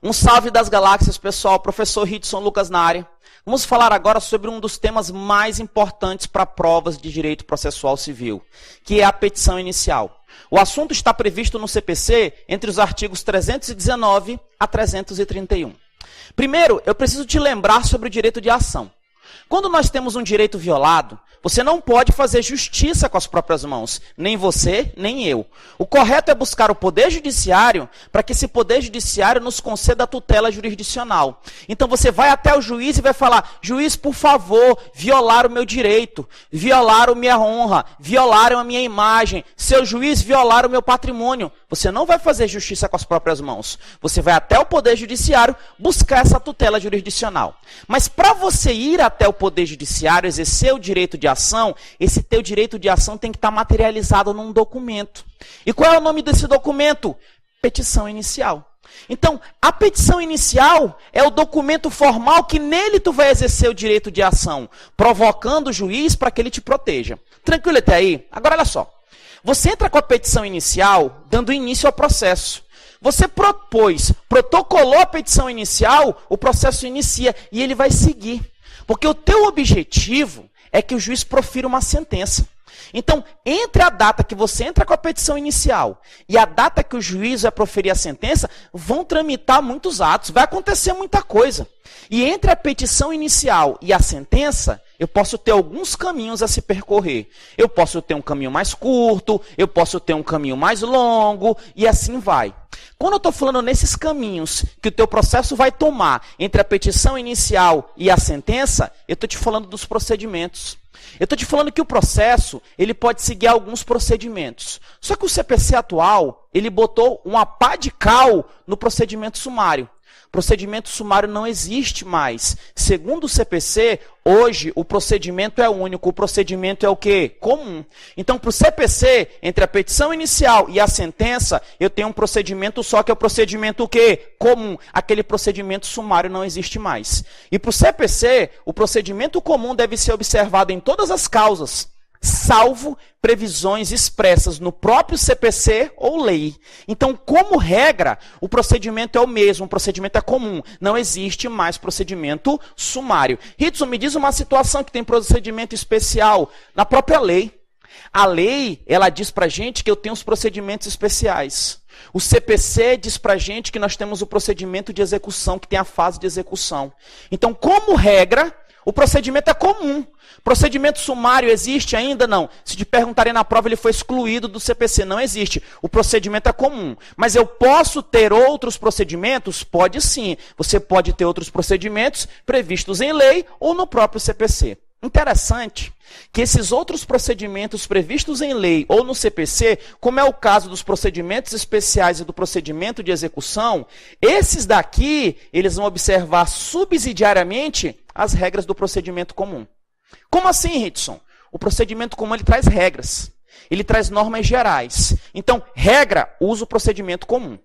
Um salve das galáxias, pessoal. Professor Ridson Lucas na área. Vamos falar agora sobre um dos temas mais importantes para provas de direito processual civil, que é a petição inicial. O assunto está previsto no CPC entre os artigos 319 a 331. Primeiro, eu preciso te lembrar sobre o direito de ação. Quando nós temos um direito violado, você não pode fazer justiça com as próprias mãos, nem você, nem eu. O correto é buscar o Poder Judiciário para que esse Poder Judiciário nos conceda a tutela jurisdicional. Então você vai até o juiz e vai falar: juiz, por favor, violaram o meu direito, violaram minha honra, violaram a minha imagem, seu juiz, violaram o meu patrimônio. Você não vai fazer justiça com as próprias mãos. Você vai até o Poder Judiciário buscar essa tutela jurisdicional. Mas para você ir até o Poder Judiciário, exercer o direito de ação, esse teu direito de ação tem que estar materializado num documento. E qual é o nome desse documento? Petição inicial. Então, a petição inicial é o documento formal que nele tu vai exercer o direito de ação, provocando o juiz para que ele te proteja. Tranquilo até aí? Agora olha só. Você entra com a petição inicial, dando início ao processo. Você protocolou a petição inicial, o processo inicia e ele vai seguir. Porque o teu objetivo é que o juiz profira uma sentença. Então, entre a data que você entra com a petição inicial e a data que o juiz vai proferir a sentença, vão tramitar muitos atos, vai acontecer muita coisa. E entre a petição inicial e a sentença, eu posso ter alguns caminhos a se percorrer. Eu posso ter um caminho mais curto, eu posso ter um caminho mais longo, e assim vai. Quando eu estou falando nesses caminhos que o teu processo vai tomar entre a petição inicial e a sentença, eu estou te falando dos procedimentos. Eu estou te falando que o processo, ele pode seguir alguns procedimentos. Só que o CPC atual, ele botou uma pá de cal no procedimento sumário. Procedimento sumário não existe mais. Segundo o CPC, hoje o procedimento é único. O procedimento é o quê? Comum. Então, para o CPC, entre a petição inicial e a sentença, eu tenho um procedimento só, que é o procedimento o quê? Comum. Aquele procedimento sumário não existe mais. E para o CPC, o procedimento comum deve ser observado em todas as causas, salvo previsões expressas no próprio CPC ou lei. Então, como regra, o procedimento é o mesmo, o procedimento é comum. Não existe mais procedimento sumário. Ridson, me diz uma situação que tem procedimento especial na própria lei. A lei, ela diz pra gente que eu tenho os procedimentos especiais. O CPC diz pra gente que nós temos o procedimento de execução, que tem a fase de execução. Então, como regra, o procedimento é comum. Procedimento sumário existe ainda? Não. Se te perguntarem na prova, ele foi excluído do CPC. Não existe. O procedimento é comum. Mas eu posso ter outros procedimentos? Pode sim. Você pode ter outros procedimentos previstos em lei ou no próprio CPC. Interessante que esses outros procedimentos previstos em lei ou no CPC, como é o caso dos procedimentos especiais e do procedimento de execução, esses daqui, eles vão observar subsidiariamente as regras do procedimento comum. Como assim, Ridson? O procedimento comum, ele traz regras. Ele traz normas gerais. Então, regra, usa o procedimento comum.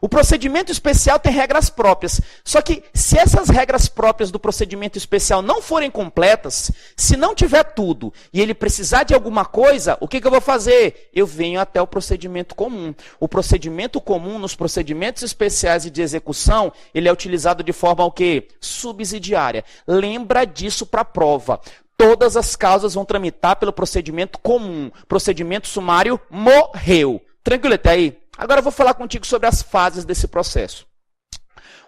O procedimento especial tem regras próprias. Só que, se essas regras próprias do procedimento especial não forem completas, se não tiver tudo e ele precisar de alguma coisa, o que eu vou fazer? Eu venho até o procedimento comum. O procedimento comum, nos procedimentos especiais e de execução, ele é utilizado de forma o quê? Subsidiária. Lembra disso para a prova. Todas as causas vão tramitar pelo procedimento comum. Procedimento sumário morreu. Tranquilo até aí? Agora eu vou falar contigo sobre as fases desse processo.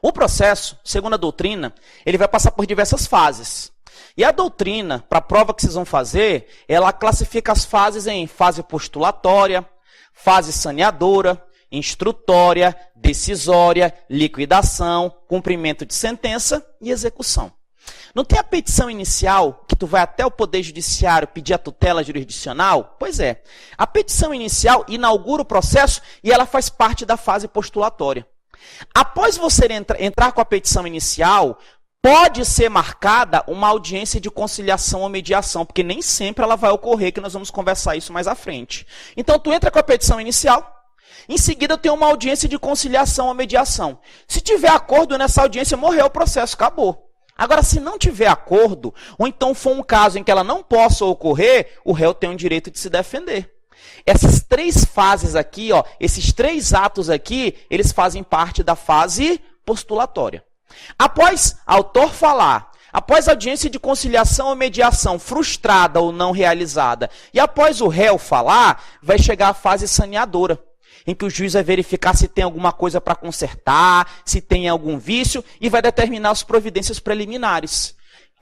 O processo, segundo a doutrina, ele vai passar por diversas fases. E a doutrina, para a prova que vocês vão fazer, ela classifica as fases em fase postulatória, fase saneadora, instrutória, decisória, liquidação, cumprimento de sentença e execução. Não tem a petição inicial, que tu vai até o Poder Judiciário pedir a tutela jurisdicional? Pois é. A petição inicial inaugura o processo e ela faz parte da fase postulatória. Após você entrar com a petição inicial, pode ser marcada uma audiência de conciliação ou mediação, porque nem sempre ela vai ocorrer, que nós vamos conversar isso mais à frente. Então, tu entra com a petição inicial, em seguida tem uma audiência de conciliação ou mediação. Se tiver acordo nessa audiência, morreu o processo, acabou. Agora, se não tiver acordo, ou então for um caso em que ela não possa ocorrer, o réu tem o direito de se defender. Essas três fases aqui, ó, esses três atos aqui, eles fazem parte da fase postulatória. Após autor falar, após audiência de conciliação ou mediação frustrada ou não realizada, e após o réu falar, vai chegar a fase saneadora, em que o juiz vai verificar se tem alguma coisa para consertar, se tem algum vício, e vai determinar as providências preliminares.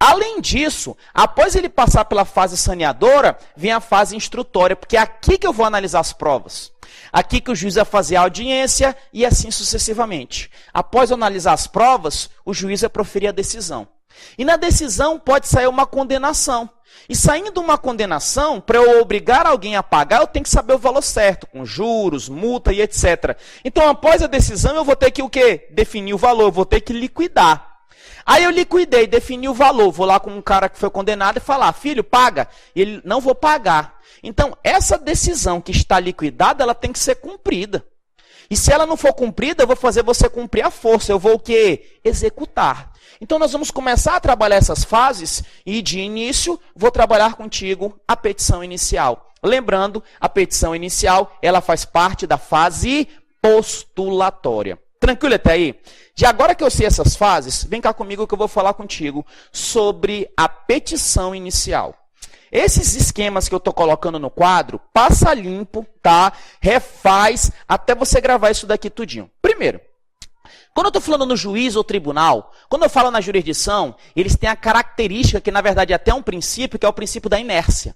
Além disso, após ele passar pela fase saneadora, vem a fase instrutória, porque é aqui que eu vou analisar as provas. Aqui que o juiz vai fazer a audiência e assim sucessivamente. Após analisar as provas, o juiz vai proferir a decisão. E na decisão pode sair uma condenação. E saindo uma condenação, para eu obrigar alguém a pagar, eu tenho que saber o valor certo, com juros, multa e etc. Então, após a decisão, eu vou ter que o quê? Definir o valor, eu vou ter que liquidar. Aí eu liquidei, defini o valor, vou lá com um cara que foi condenado e falar, filho, paga. E ele, não vou pagar. Então, essa decisão que está liquidada, ela tem que ser cumprida. E se ela não for cumprida, eu vou fazer você cumprir a força. Eu vou o quê? Executar. Então, nós vamos começar a trabalhar essas fases e, de início, vou trabalhar contigo a petição inicial. Lembrando, a petição inicial, ela faz parte da fase postulatória. Tranquilo até aí? De agora que eu sei essas fases, vem cá comigo que eu vou falar contigo sobre a petição inicial. Esses esquemas que eu estou colocando no quadro, passa limpo, tá? Refaz até você gravar isso daqui tudinho. Primeiro, quando eu estou falando no juiz ou tribunal, quando eu falo na jurisdição, eles têm a característica que, na verdade, é até um princípio, que é o princípio da inércia.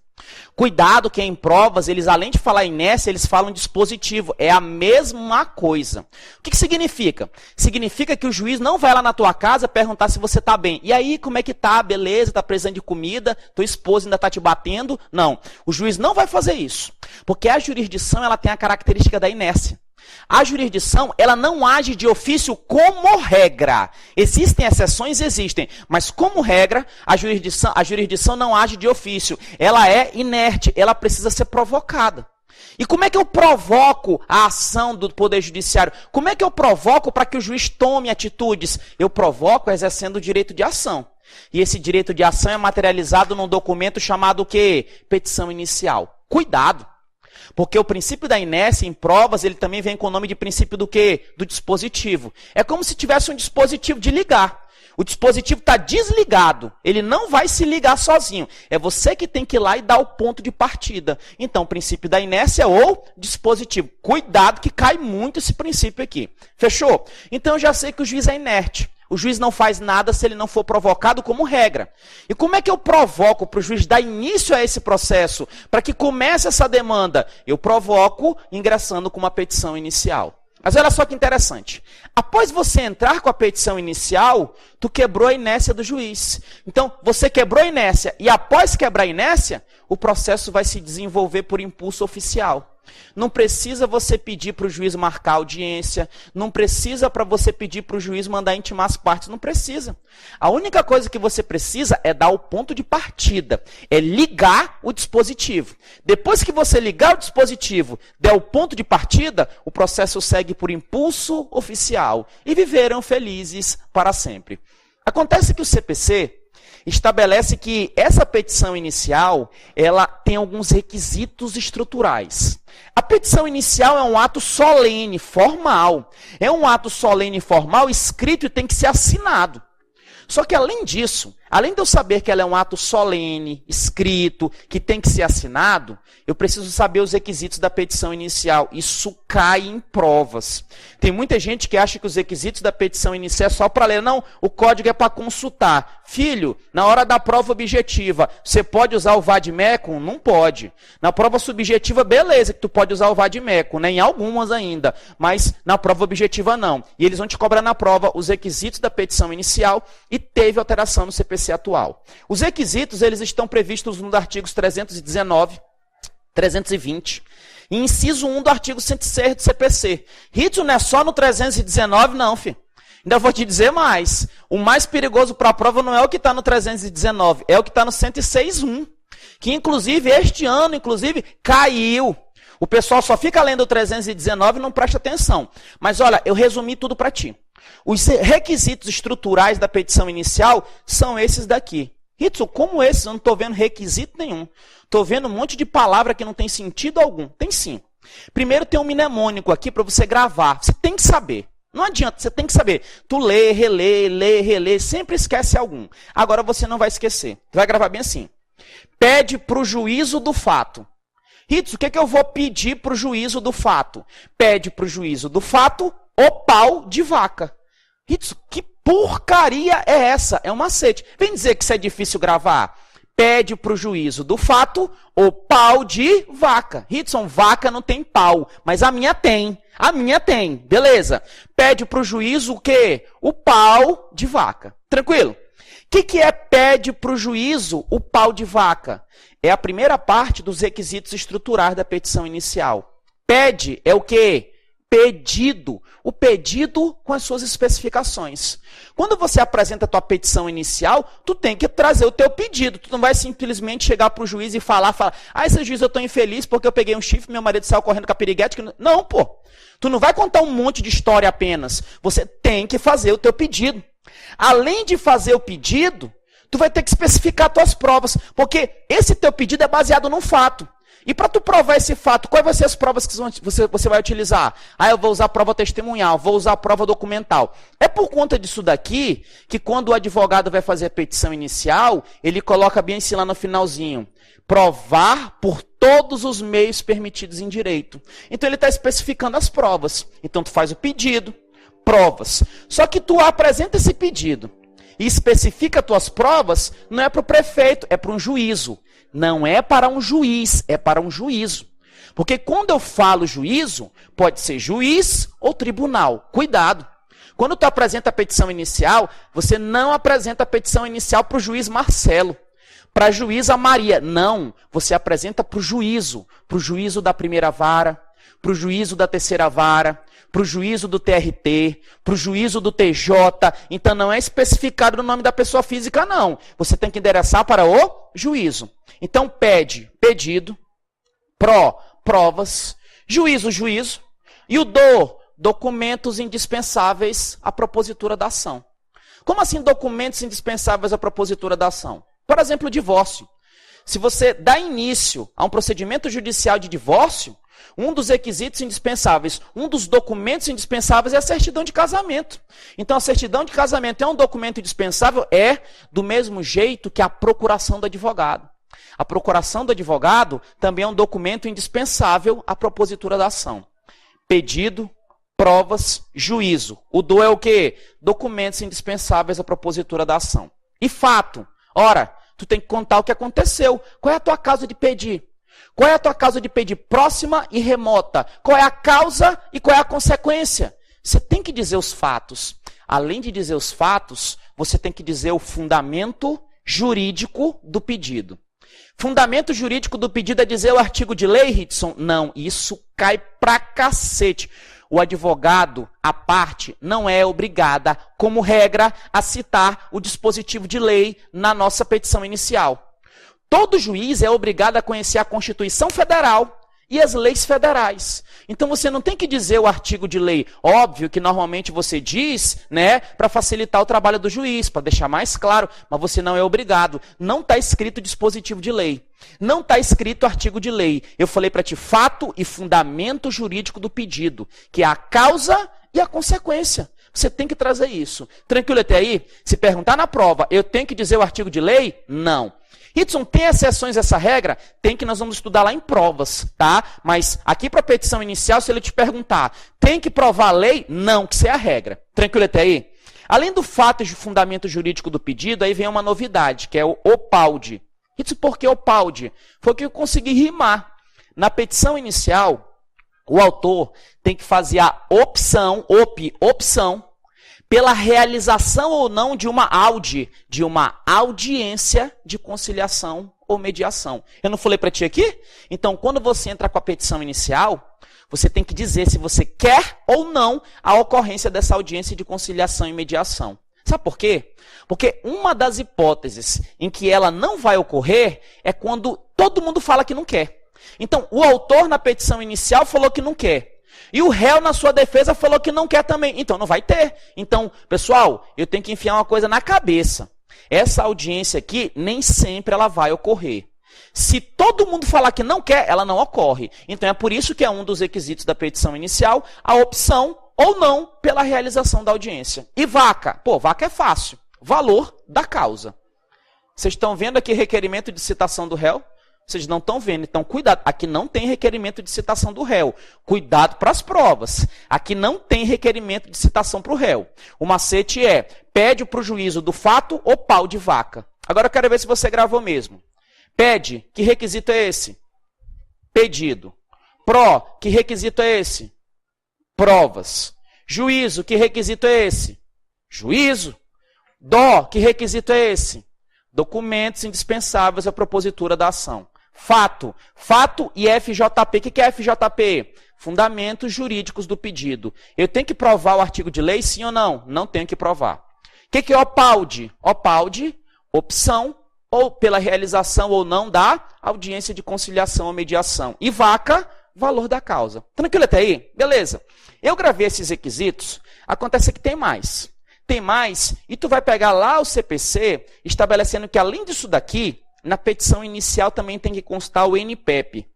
Cuidado que em provas, eles além de falar inércia, eles falam dispositivo. É a mesma coisa. O que significa? Significa que o juiz não vai lá na tua casa perguntar se você está bem. E aí, como é que tá? Beleza? Está precisando de comida? Tua esposa ainda está te batendo? Não. O juiz não vai fazer isso. Porque a jurisdição ela tem a característica da inércia. A jurisdição, ela não age de ofício como regra. Existem exceções, existem. Mas como regra, a jurisdição não age de ofício. Ela é inerte, ela precisa ser provocada. E como é que eu provoco a ação do Poder Judiciário? Como é que eu provoco para que o juiz tome atitudes? Eu provoco exercendo o direito de ação. E esse direito de ação é materializado num documento chamado o quê? Petição inicial. Cuidado. Porque o princípio da inércia em provas, ele também vem com o nome de princípio do quê? Do dispositivo. É como se tivesse um dispositivo de ligar. O dispositivo está desligado. Ele não vai se ligar sozinho. É você que tem que ir lá e dar o ponto de partida. Então, o princípio da inércia ou dispositivo. Cuidado que cai muito esse princípio aqui. Fechou? Então, eu já sei que o juiz é inerte. O juiz não faz nada se ele não for provocado como regra. E como é que eu provoco para o juiz dar início a esse processo? Para que comece essa demanda? Eu provoco ingressando com uma petição inicial. Mas olha só que interessante. Após você entrar com a petição inicial, tu quebrou a inércia do juiz. Então, você quebrou a inércia e após quebrar a inércia, o processo vai se desenvolver por impulso oficial. Não precisa você pedir para o juiz marcar audiência, não precisa para você pedir para o juiz mandar intimar as partes, não precisa. A única coisa que você precisa é dar o ponto de partida, é ligar o dispositivo. Depois que você ligar o dispositivo, der o ponto de partida, o processo segue por impulso oficial e viverão felizes para sempre. Acontece que o CPC estabelece que essa petição inicial, ela tem alguns requisitos estruturais. A petição inicial é um ato solene, formal. É um ato solene, formal, escrito e tem que ser assinado. Só que além disso, além de eu saber que ela é um ato solene, escrito, que tem que ser assinado, eu preciso saber os requisitos da petição inicial. Isso cai em provas. Tem muita gente que acha que os requisitos da petição inicial é só para ler. Não, o código é para consultar. Filho, na hora da prova objetiva, você pode usar o vade-mecum? Não pode. Na prova subjetiva, beleza que tu pode usar o vade-mecum, né? Em algumas ainda, mas na prova objetiva não. E eles vão te cobrar na prova os requisitos da petição inicial e teve alteração no CPC atual. Os requisitos, eles estão previstos nos artigos 319, 320 e inciso 1 do artigo 106 do CPC. Ritmo não é só no 319 não, filho. Ainda vou te dizer mais. O mais perigoso para a prova não é o que está no 319, é o que está no 106.1, que inclusive este ano, caiu. O pessoal só fica lendo o 319 e não presta atenção. Mas olha, eu resumi tudo para ti. Os requisitos estruturais da petição inicial são esses daqui. Ritson, como esses? Eu não estou vendo requisito nenhum. Estou vendo um monte de palavra que não tem sentido algum. Tem sim. Primeiro tem um mnemônico aqui para você gravar. Você tem que saber. Não adianta, você tem que saber. Tu lê, relê, sempre esquece algum. Agora você não vai esquecer. Tu vai gravar bem assim. Pede para o juízo do fato. Ritz, o que eu vou pedir para o juízo do fato? Pede para o juízo do fato o pau de vaca. Ritz, que porcaria é essa? É um macete. Vem dizer que isso é difícil gravar. Pede para o juízo do fato o pau de vaca. Ritson, vaca não tem pau, mas a minha tem. A minha tem, beleza. Pede para o juízo o quê? O pau de vaca. Tranquilo? O que é pede para o juízo o pau de vaca? É a primeira parte dos requisitos estruturais da petição inicial. Pede é o quê? Pedido. O pedido com as suas especificações. Quando você apresenta a tua petição inicial, tu tem que trazer o teu pedido. Tu não vai simplesmente chegar para o juiz e falar, esse juiz eu estou infeliz porque eu peguei um chifre e meu marido saiu correndo com a piriguete. Não, pô. Tu não vai contar um monte de história apenas. Você tem que fazer o teu pedido. Além de fazer o pedido, tu vai ter que especificar tuas provas, porque esse teu pedido é baseado num fato. E para tu provar esse fato, quais vão ser as provas que você vai utilizar? Eu vou usar a prova testemunhal, vou usar a prova documental. É por conta disso daqui que quando o advogado vai fazer a petição inicial, ele coloca bem assim lá no finalzinho. Provar por todos os meios permitidos em direito. Então ele está especificando as provas. Então tu faz o pedido, provas. Só que tu apresenta esse pedido e especifica tuas provas, não é para o prefeito, é para um juízo. Não é para um juiz, é para um juízo. Porque quando eu falo juízo, pode ser juiz ou tribunal. Cuidado. Quando tu apresenta a petição inicial, você não apresenta a petição inicial para o juiz Marcelo, para a juíza Maria. Não, você apresenta para o juízo da primeira vara, para o juízo da terceira vara, para o juízo do TRT, para o juízo do TJ. Então não é especificado no nome da pessoa física, não. Você tem que endereçar para o juízo. Então pedido, provas, juízo, e o documentos indispensáveis à propositura da ação. Como assim documentos indispensáveis à propositura da ação? Por exemplo, divórcio. Se você dá início a um procedimento judicial de divórcio, um dos requisitos indispensáveis, um dos documentos indispensáveis é a certidão de casamento. Então, a certidão de casamento é um documento indispensável? É do mesmo jeito que a procuração do advogado. A procuração do advogado também é um documento indispensável à propositura da ação. Pedido, provas, juízo. O do é o quê? Documentos indispensáveis à propositura da ação. E fato. Ora, tu tem que contar o que aconteceu. Qual é a tua causa de pedir? Qual é a tua causa de pedir próxima e remota? Qual é a causa e qual é a consequência? Você tem que dizer os fatos. Além de dizer os fatos, você tem que dizer o fundamento jurídico do pedido. Fundamento jurídico do pedido é dizer o artigo de lei, Ritson? Não, isso cai pra cacete. O advogado, a parte, não é obrigada, como regra, a citar o dispositivo de lei na nossa petição inicial. Todo juiz é obrigado a conhecer a Constituição Federal e as leis federais. Então você não tem que dizer o artigo de lei. Óbvio que normalmente você diz, né, para facilitar o trabalho do juiz, para deixar mais claro, mas você não é obrigado. Não está escrito dispositivo de lei. Não está escrito artigo de lei. Eu falei para ti fato e fundamento jurídico do pedido, que é a causa e a consequência. Você tem que trazer isso. Tranquilo até aí? Se perguntar na prova, eu tenho que dizer o artigo de lei? Não. Ritson, tem exceções a essa regra? Tem, que nós vamos estudar lá em provas, tá? Mas aqui para a petição inicial, se ele te perguntar, tem que provar a lei? Não, que isso é a regra. Tranquilo até aí? Além do fato de fundamento jurídico do pedido, aí vem uma novidade, que é o OPAUD. Ritson, por que OPAUD? Foi o que eu consegui rimar. Na petição inicial, o autor tem que fazer a opção, pela realização ou não de uma audiência de conciliação ou mediação. Eu não falei para ti aqui? Então, quando você entra com a petição inicial, você tem que dizer se você quer ou não a ocorrência dessa audiência de conciliação e mediação. Sabe por quê? Porque uma das hipóteses em que ela não vai ocorrer é quando todo mundo fala que não quer. Então, o autor na petição inicial falou que não quer. E o réu, na sua defesa, falou que não quer também. Então, não vai ter. Então, pessoal, eu tenho que enfiar uma coisa na cabeça. Essa audiência aqui, nem sempre ela vai ocorrer. Se todo mundo falar que não quer, ela não ocorre. Então, é por isso que é um dos requisitos da petição inicial a opção ou não pela realização da audiência. E vaca? Pô, vaca é fácil. Valor da causa. Vocês estão vendo aqui requerimento de citação do réu? Vocês não estão vendo, então cuidado. Aqui não tem requerimento de citação do réu. Cuidado para as provas. Aqui não tem requerimento de citação para o réu. O macete é, pede para o juízo do fato ou pau de vaca. Agora eu quero ver se você gravou mesmo. Pede, que requisito é esse? Pedido. Pró, que requisito é esse? Provas. Juízo, que requisito é esse? Juízo. Dó, que requisito é esse? Documentos indispensáveis à propositura da ação. Fato. Fato e FJP. O que é FJP? Fundamentos jurídicos do pedido. Eu tenho que provar o artigo de lei, sim ou não? Não tenho que provar. O que é OPAUD? OPAUD, opção ou pela realização ou não da audiência de conciliação ou mediação. E vaca, valor da causa. Tranquilo até aí? Beleza. Eu gravei esses requisitos. Acontece que tem mais. Tem mais, e tu vai pegar lá o CPC, estabelecendo que além disso daqui, na petição inicial também tem que constar o NPEP.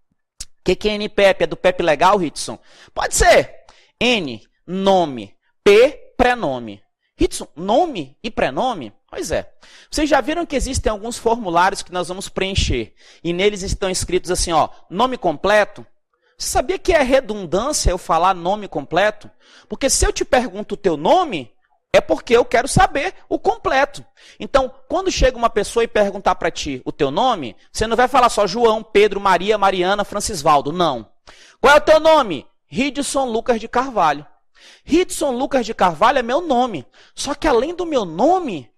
O que é NPEP? É do PEP legal, Ritson? Pode ser. N, nome. P, prenome. Ritson, nome e prenome? Pois é. Vocês já viram que existem alguns formulários que nós vamos preencher, e neles estão escritos assim, ó, nome completo? Você sabia que é redundância eu falar nome completo? Porque se eu te pergunto o teu nome, é porque eu quero saber o completo. Então, quando chega uma pessoa e perguntar para ti o teu nome, você não vai falar só João, Pedro, Maria, Mariana, Francisvaldo. Não. Qual é o teu nome? Ridson Lucas de Carvalho. Ridson Lucas de Carvalho é meu nome. Só que além do meu nome,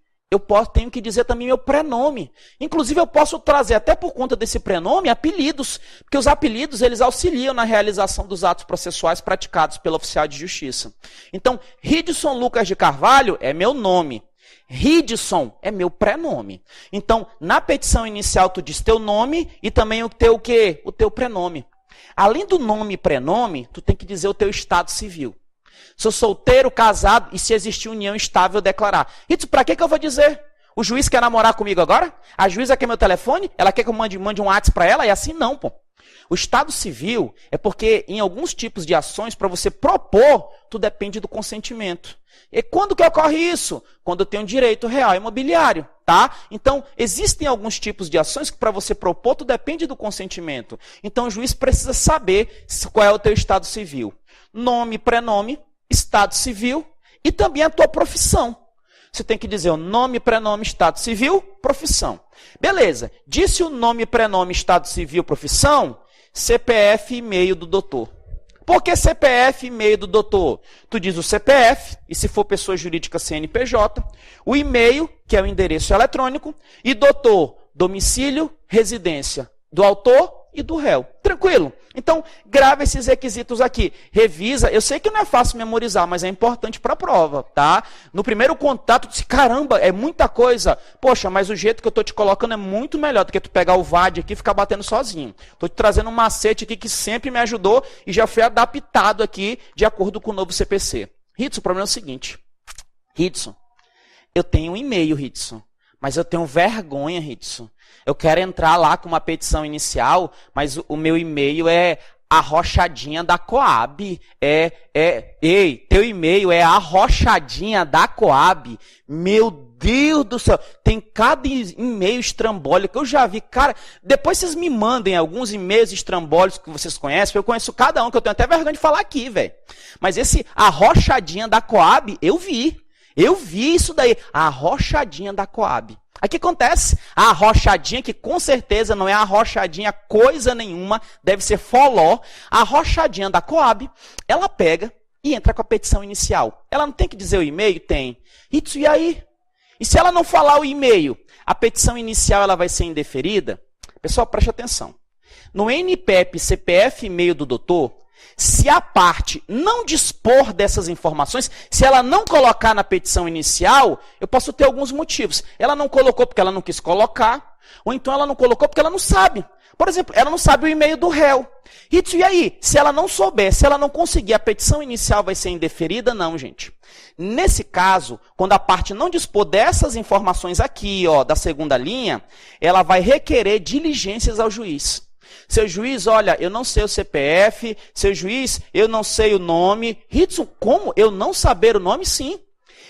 tenho que dizer também meu prenome. Inclusive, eu posso trazer, até por conta desse prenome, apelidos. Porque os apelidos, eles auxiliam na realização dos atos processuais praticados pelo oficial de justiça. Então, Ridson Lucas de Carvalho é meu nome. Ridson é meu prenome. Então, na petição inicial, tu diz teu nome e também o teu quê? O teu prenome. Além do nome e prenome, tu tem que dizer o teu estado civil. Sou solteiro, casado e se existir união estável, declarar. Isso para que eu vou dizer? O juiz quer namorar comigo agora? A juíza quer meu telefone? Ela quer que eu mande um WhatsApp para ela? E assim não, pô. O estado civil é porque em alguns tipos de ações, para você propor, tu depende do consentimento. E quando que ocorre isso? Quando eu tenho direito real imobiliário, tá? Então, existem alguns tipos de ações que para você propor, tu depende do consentimento. Então, o juiz precisa saber qual é o teu estado civil. Nome, prenome, estado civil e também a tua profissão. Você tem que dizer o nome, prenome, estado civil, profissão. Beleza. Disse o nome, prenome, estado civil, profissão, CPF e e-mail do doutor. Por que CPF e e-mail do doutor? Tu diz o CPF, e se for pessoa jurídica CNPJ, o e-mail, que é o endereço eletrônico, e doutor, domicílio, residência do autor e do réu. Tranquilo? Então, grava esses requisitos aqui. Revisa. Eu sei que não é fácil memorizar, mas é importante para a prova, tá? No primeiro contato, tu diz, caramba, é muita coisa. Poxa, mas o jeito que eu estou te colocando é muito melhor do que tu pegar o VAD aqui e ficar batendo sozinho. Estou te trazendo um macete aqui que sempre me ajudou e já foi adaptado aqui de acordo com o novo CPC. Ritson, o problema é o seguinte. Ritson, eu tenho um e-mail, Ritson, mas eu tenho vergonha, Ritson. Eu quero entrar lá com uma petição inicial, mas o meu e-mail é arrochadinha da Coab. Ei, teu e-mail é arrochadinha da Coab. Meu Deus do céu, tem cada e-mail estrambólico que eu já vi. Cara, depois vocês me mandem alguns e-mails estrambólicos que vocês conhecem, eu conheço cada um, que eu tenho até vergonha de falar aqui, velho. Mas esse arrochadinha da Coab, eu vi. Eu vi isso daí, a arrochadinha da Coab. Aí o que acontece? A arrochadinha, que com certeza não é arrochadinha coisa nenhuma, deve ser foló. A arrochadinha da Coab, ela pega e entra com a petição inicial. Ela não tem que dizer o e-mail? Tem. Isso, e aí? E se ela não falar o e-mail, a petição inicial ela vai ser indeferida? Pessoal, preste atenção. No NPEP, CPF e e-mail do doutor, se a parte não dispor dessas informações, se ela não colocar na petição inicial, eu posso ter alguns motivos. Ela não colocou porque ela não quis colocar, ou então ela não colocou porque ela não sabe. Por exemplo, ela não sabe o e-mail do réu. E aí? Se ela não souber, se ela não conseguir, a petição inicial vai ser indeferida? Não, gente. Nesse caso, quando a parte não dispor dessas informações aqui, ó, da segunda linha, ela vai requerer diligências ao juiz. Seu juiz, olha, eu não sei o CPF. Seu juiz, eu não sei o nome. Ritson, como eu não saber o nome? Sim.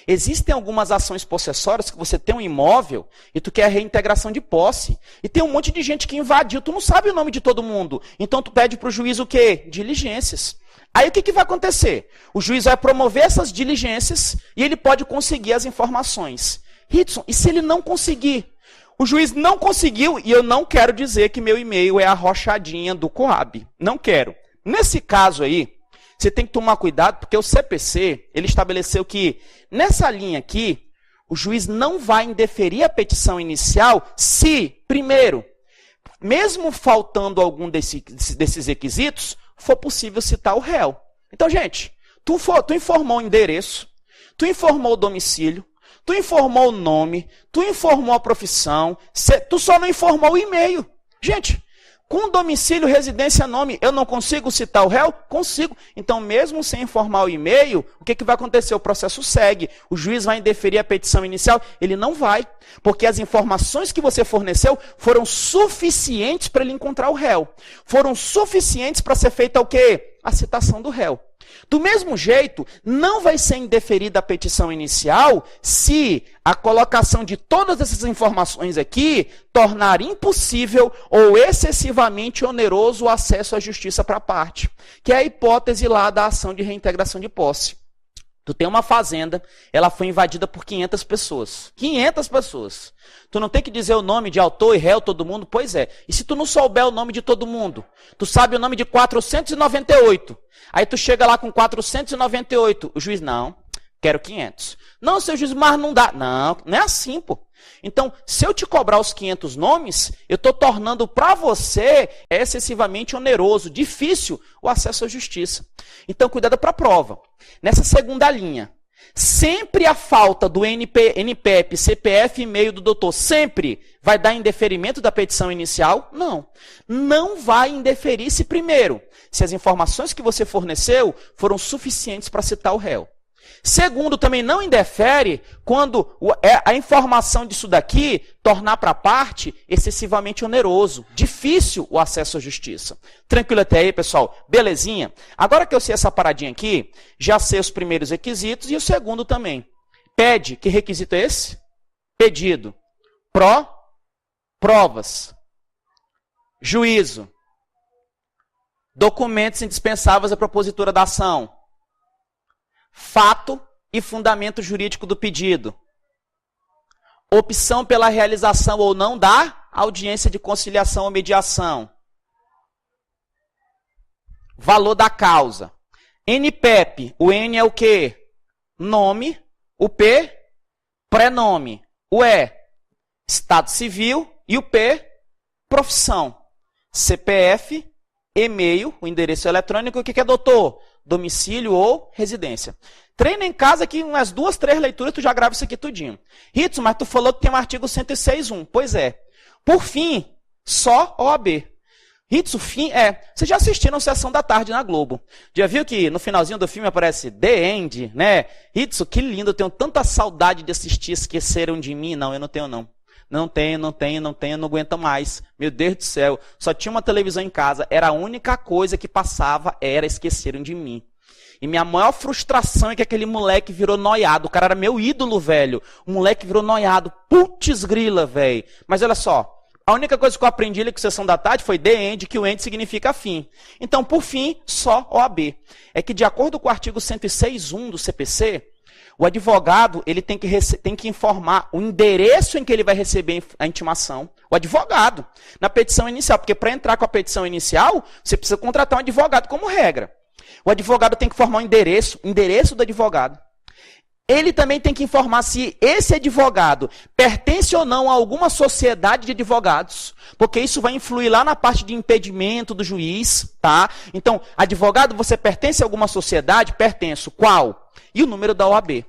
Existem algumas ações possessórias que você tem um imóvel e tu quer a reintegração de posse. E tem um monte de gente que invadiu, tu não sabe o nome de todo mundo. Então tu pede para o juiz o quê? Diligências. Aí o que vai acontecer? O juiz vai promover essas diligências e ele pode conseguir as informações. Ritson, e se ele não conseguir? O juiz não conseguiu e eu não quero dizer que meu e-mail é a rochadinha do Coab. Não quero. Nesse caso aí, você tem que tomar cuidado, porque o CPC, ele estabeleceu que, nessa linha aqui, o juiz não vai indeferir a petição inicial se, primeiro, mesmo faltando algum desses requisitos, for possível citar o réu. Então, gente, tu informou o endereço, tu informou o domicílio, tu informou o nome, tu informou a profissão, tu só não informou o e-mail. Gente, com domicílio, residência, nome, eu não consigo citar o réu? Consigo. Então, mesmo sem informar o e-mail, o que vai acontecer? O processo segue. O juiz vai indeferir a petição inicial? Ele não vai, porque as informações que você forneceu foram suficientes para ele encontrar o réu. Foram suficientes para ser feita o quê? A citação do réu. Do mesmo jeito, não vai ser indeferida a petição inicial se a colocação de todas essas informações aqui tornar impossível ou excessivamente oneroso o acesso à justiça para a parte, que é a hipótese lá da ação de reintegração de posse. Tu tem uma fazenda, ela foi invadida por 500 pessoas. 500 pessoas. Tu não tem que dizer o nome de autor e réu, todo mundo? Pois é. E se tu não souber o nome de todo mundo? Tu sabe o nome de 498. Aí tu chega lá com 498. O juiz, não, quero 500. Não, seu juiz, mas não dá. Não, não é assim, pô. Então, se eu te cobrar os 500 nomes, eu estou tornando para você excessivamente oneroso, difícil o acesso à justiça. Então, cuidado para a prova. Nessa segunda linha, sempre a falta do NPEP, CPF e e-mail do doutor, sempre vai dar indeferimento da petição inicial? Não. Não vai indeferir se primeiro, se as informações que você forneceu foram suficientes para citar o réu. Segundo, também não indefere quando a informação disso daqui tornar para a parte excessivamente oneroso, difícil o acesso à justiça. Tranquilo até aí, pessoal? Belezinha? Agora que eu sei essa paradinha aqui, já sei os primeiros requisitos e o segundo também. Pede, que requisito é esse? Pedido. Provas. Juízo. Documentos indispensáveis à propositura da ação. Fato e fundamento jurídico do pedido. Opção pela realização ou não da audiência de conciliação ou mediação. Valor da causa. NPEP. O N é o quê? Nome. O P, prenome. O E, estado civil. E o P, profissão. CPF, e-mail, o endereço eletrônico. O que é, doutor? Domicílio ou residência. Treina em casa que umas 2, 3 leituras tu já grava isso aqui tudinho. Ritson, mas tu falou que tem um artigo 106.1. Pois é. Por fim, só OAB. Ritson, vocês já assistiram Sessão da Tarde na Globo. Já viu que no finalzinho do filme aparece The End, né? Ritson, que lindo, eu tenho tanta saudade de assistir Esqueceram de Mim. Não, eu não tenho não. Não tenho, não aguento mais. Meu Deus do céu, só tinha uma televisão em casa, era a única coisa que passava, era Esqueceram de Mim. E minha maior frustração é que aquele moleque virou noiado. O cara era meu ídolo, velho. O moleque virou noiado. Putz grila, velho. Mas olha só, a única coisa que eu aprendi ali com Sessão da Tarde foi The End, que o end significa fim. Então, por fim, só OAB. É que de acordo com o artigo 106.1 do CPC, o advogado ele tem que informar o endereço em que ele vai receber a intimação. O advogado, na petição inicial. Porque para entrar com a petição inicial, você precisa contratar um advogado como regra. O advogado tem que informar o endereço do advogado. Ele também tem que informar se esse advogado pertence ou não a alguma sociedade de advogados, porque isso vai influir lá na parte de impedimento do juiz, tá? Então, advogado, você pertence a alguma sociedade? Pertenço. Qual? E o número da OAB.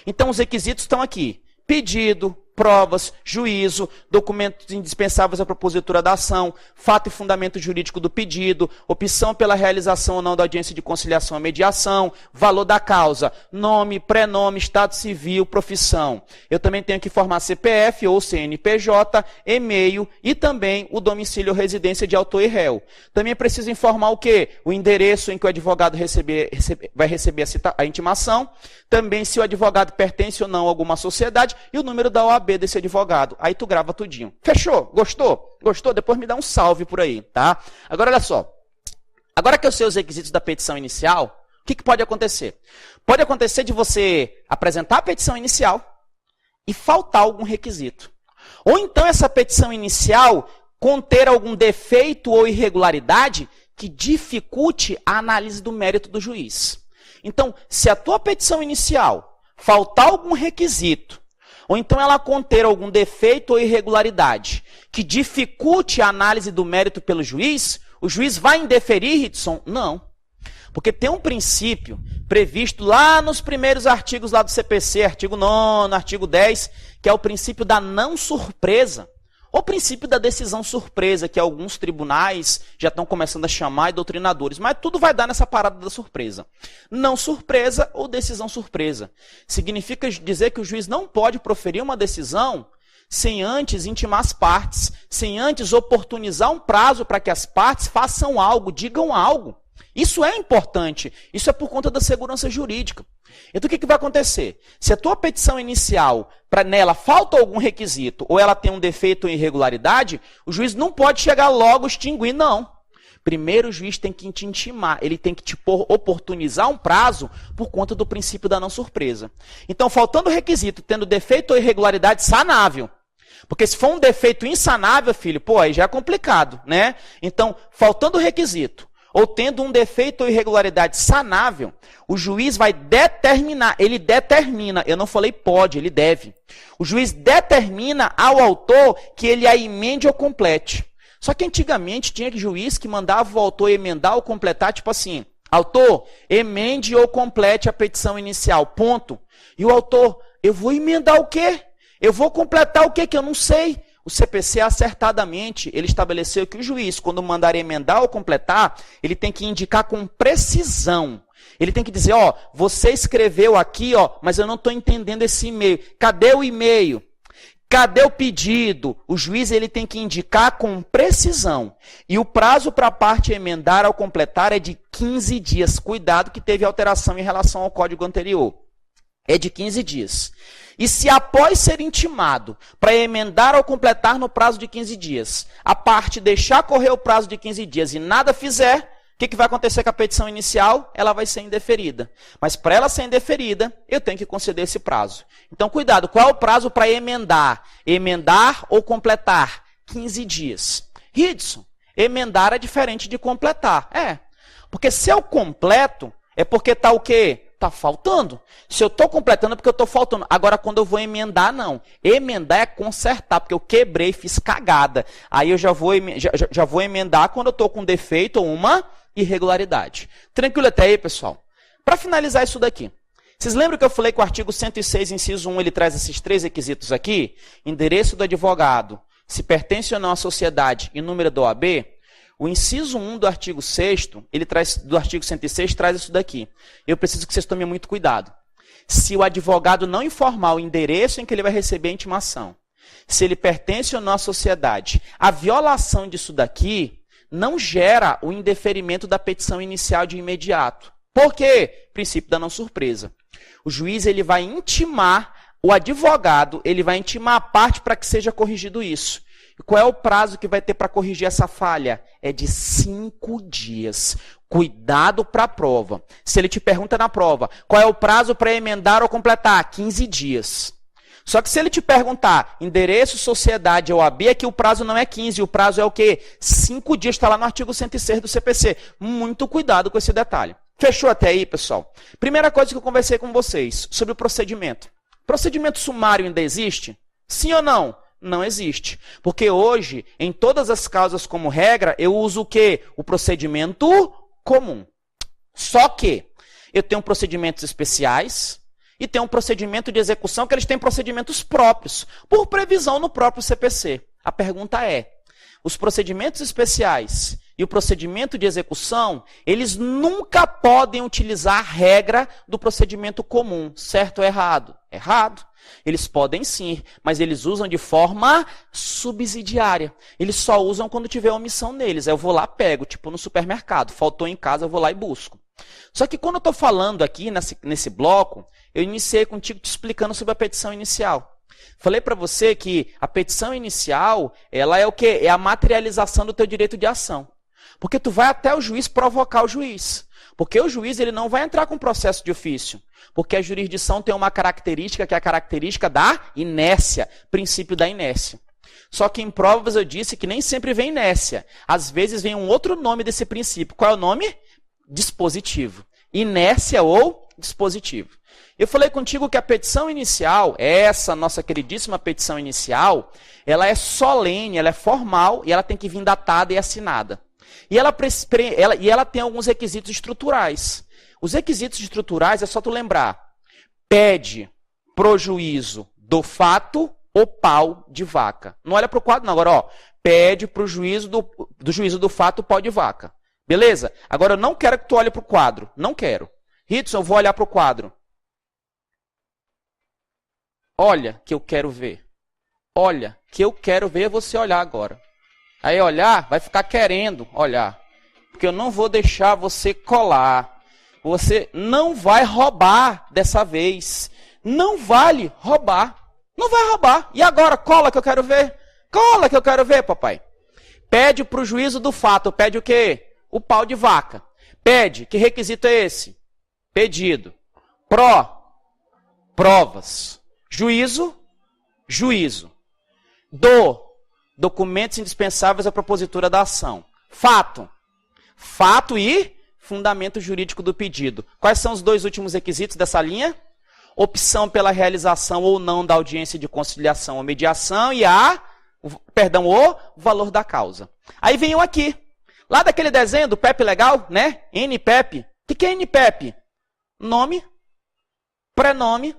Então, os requisitos estão aqui. Pedido, provas, juízo, documentos indispensáveis à propositura da ação, fato e fundamento jurídico do pedido, opção pela realização ou não da audiência de conciliação ou mediação, valor da causa, nome, prenome, estado civil, profissão. Eu também tenho que informar CPF ou CNPJ, e-mail e também o domicílio ou residência de autor e réu. Também preciso informar o quê? O endereço em que o advogado vai receber a intimação, também se o advogado pertence ou não a alguma sociedade e o número da OAB desse advogado. Aí tu grava tudinho. Fechou? Gostou? Gostou? Depois me dá um salve por aí, tá? Agora olha só. Agora que eu sei os requisitos da petição inicial, o que pode acontecer? Pode acontecer de você apresentar a petição inicial e faltar algum requisito. Ou então essa petição inicial conter algum defeito ou irregularidade que dificulte a análise do mérito do juiz. Então, se a tua petição inicial faltar algum requisito, ou então ela conter algum defeito ou irregularidade que dificulte a análise do mérito pelo juiz, o juiz vai indeferir, Ritson? Não. Porque tem um princípio previsto lá nos primeiros artigos lá do CPC, artigo 9, artigo 10, que é o princípio da não surpresa. O princípio da decisão surpresa, que alguns tribunais já estão começando a chamar de doutrinadores, mas tudo vai dar nessa parada da surpresa. Não surpresa ou decisão surpresa. Significa dizer que o juiz não pode proferir uma decisão sem antes intimar as partes, sem antes oportunizar um prazo para que as partes façam algo, digam algo. Isso é importante, isso é por conta da segurança jurídica. Então o que vai acontecer? Se a tua petição inicial, nela falta algum requisito, ou ela tem um defeito ou irregularidade, o juiz não pode chegar logo extinguir, não. Primeiro o juiz tem que te intimar, ele tem que te oportunizar um prazo por conta do princípio da não surpresa. Então, faltando requisito, tendo defeito ou irregularidade sanável, porque se for um defeito insanável, filho, pô, aí já é complicado, né? Então, faltando requisito, ou tendo um defeito ou irregularidade sanável, o juiz vai determinar, ele determina, eu não falei pode, ele deve. O juiz determina ao autor que ele a emende ou complete. Só que antigamente tinha juiz que mandava o autor emendar ou completar, tipo assim, autor, emende ou complete a petição inicial, ponto. E o autor, eu vou emendar o quê? Eu vou completar o quê que eu não sei? O CPC, acertadamente, ele estabeleceu que o juiz, quando mandar emendar ou completar, ele tem que indicar com precisão. Ele tem que dizer, ó, você escreveu aqui, ó, mas eu não estou entendendo esse e-mail. Cadê o e-mail? Cadê o pedido? O juiz ele tem que indicar com precisão. E o prazo para a parte emendar ou completar é de 15 dias. Cuidado que teve alteração em relação ao código anterior. É de 15 dias. E se após ser intimado para emendar ou completar no prazo de 15 dias, a parte deixar correr o prazo de 15 dias e nada fizer, o que vai acontecer com a petição inicial? Ela vai ser indeferida. Mas para ela ser indeferida, eu tenho que conceder esse prazo. Então, cuidado, qual é o prazo para emendar? Emendar ou completar? 15 dias. Ridson, emendar é diferente de completar. É, porque se eu completo, é porque está o quê? Está faltando. Se eu estou completando, é porque eu estou faltando. Agora, quando eu vou emendar, não. Emendar é consertar, porque eu quebrei, fiz cagada. Aí eu já vou emendar quando eu estou com defeito ou uma irregularidade. Tranquilo até aí, pessoal? Para finalizar isso daqui. Vocês lembram que eu falei que o artigo 106, inciso 1, ele traz esses 3 requisitos aqui? Endereço do advogado, se pertence ou não à sociedade e número da OAB? O inciso 1 do artigo 6º, ele traz, do artigo 106, traz isso daqui. Eu preciso que vocês tomem muito cuidado. Se o advogado não informar o endereço em que ele vai receber a intimação, se ele pertence ou não à sociedade, a violação disso daqui não gera o indeferimento da petição inicial de imediato. Por quê? Princípio da não surpresa. O juiz ele vai intimar, o advogado ele vai intimar a parte para que seja corrigido isso. E qual é o prazo que vai ter para corrigir essa falha? É de 5 dias. Cuidado para a prova. Se ele te pergunta na prova, qual é o prazo para emendar ou completar? 15 dias. Só que se ele te perguntar endereço, sociedade ou OAB, é que o prazo não é 15, o prazo é o quê? 5 dias, está lá no artigo 106 do CPC. Muito cuidado com esse detalhe. Fechou até aí, pessoal? Primeira coisa que eu conversei com vocês, sobre o procedimento. Procedimento sumário ainda existe? Sim ou não? Não existe. Porque hoje, em todas as causas como regra, eu uso o quê? O procedimento comum. Só que eu tenho procedimentos especiais, e tem um procedimento de execução que eles têm procedimentos próprios, por previsão no próprio CPC. A pergunta é, os procedimentos especiais e o procedimento de execução, eles nunca podem utilizar a regra do procedimento comum, certo ou errado? Errado. Eles podem sim, mas eles usam de forma subsidiária. Eles só usam quando tiver omissão neles. Eu vou lá, pego, tipo no supermercado. Faltou em casa, eu vou lá e busco. Só que quando eu estou falando aqui nesse bloco, eu iniciei contigo te explicando sobre a petição inicial. Falei para você que a petição inicial, ela é o quê? É a materialização do teu direito de ação. Porque tu vai até o juiz provocar o juiz. Porque o juiz ele não vai entrar com processo de ofício. Porque a jurisdição tem uma característica que é a característica da inércia, princípio da inércia. Só que em provas eu disse que nem sempre vem inércia. Às vezes vem um outro nome desse princípio. Qual é o nome? Dispositivo. Inércia ou dispositivo. Eu falei contigo que a petição inicial, essa nossa queridíssima petição inicial, ela é solene, ela é formal e ela tem que vir datada e assinada. E ela tem alguns requisitos estruturais. Os requisitos estruturais é só tu lembrar. Pede pro juízo do fato o pau de vaca. Não olha para o quadro, não. Agora, ó, pede pro juízo do juízo do fato o pau de vaca. Beleza? Agora, eu não quero que tu olhe para o quadro. Não quero. Hitson, eu vou olhar para o quadro. Olha que eu quero ver. Olha que eu quero ver você olhar agora. Aí olhar, vai ficar querendo olhar. Porque eu não vou deixar você colar. Você não vai roubar dessa vez. Não vale roubar. Não vai roubar. E agora, cola que eu quero ver. Cola que eu quero ver, papai. Pede para o juízo do fato. Pede o quê? O pau de vaca. Pede. Que requisito é esse? Pedido. Provas. Juízo. Juízo. Documentos indispensáveis à propositura da ação. Fato. Fato e fundamento jurídico do pedido. Quais são os dois últimos requisitos dessa linha? Opção pela realização ou não da audiência de conciliação ou mediação e o valor da causa. Aí vem eu aqui. Lá daquele desenho do PEP legal, né? NPEP. O que é NPEP? Nome, prenome,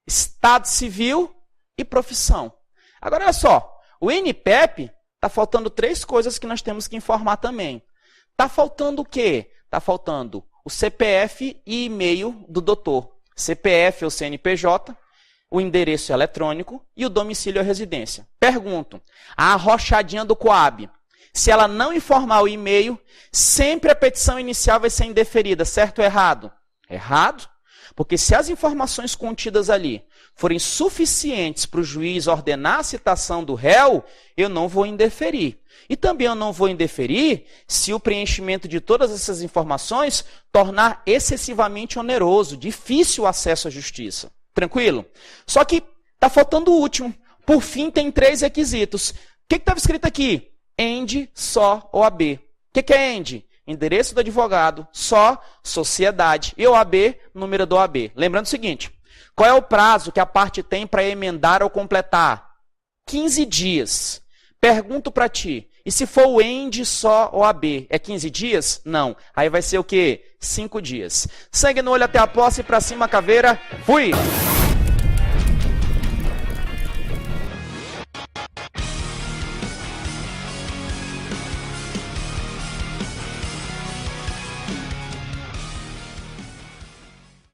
estado civil e profissão. Agora, olha só. O NPEP, está faltando 3 coisas que nós temos que informar também. Está faltando o quê? Está faltando o CPF e e-mail do doutor. CPF ou CNPJ, o endereço eletrônico e o domicílio ou residência. Pergunto, a arrochadinha do Coab, se ela não informar o e-mail, sempre a petição inicial vai ser indeferida, certo ou errado? Errado, porque se as informações contidas ali forem suficientes para o juiz ordenar a citação do réu, eu não vou indeferir. E também eu não vou indeferir se o preenchimento de todas essas informações tornar excessivamente oneroso, difícil o acesso à justiça. Tranquilo? Só que está faltando o último. Por fim, tem 3 requisitos. O que estava escrito aqui? END, só, OAB. O que é END? Endereço do advogado, só, sociedade. E OAB, número do OAB. Lembrando o seguinte, qual é o prazo que a parte tem para emendar ou completar? 15 dias. Pergunto para ti, e se for o END só OAB, é 15 dias? Não. Aí vai ser o quê? 5 dias. Sangue no olho até a posse, para cima caveira. Fui!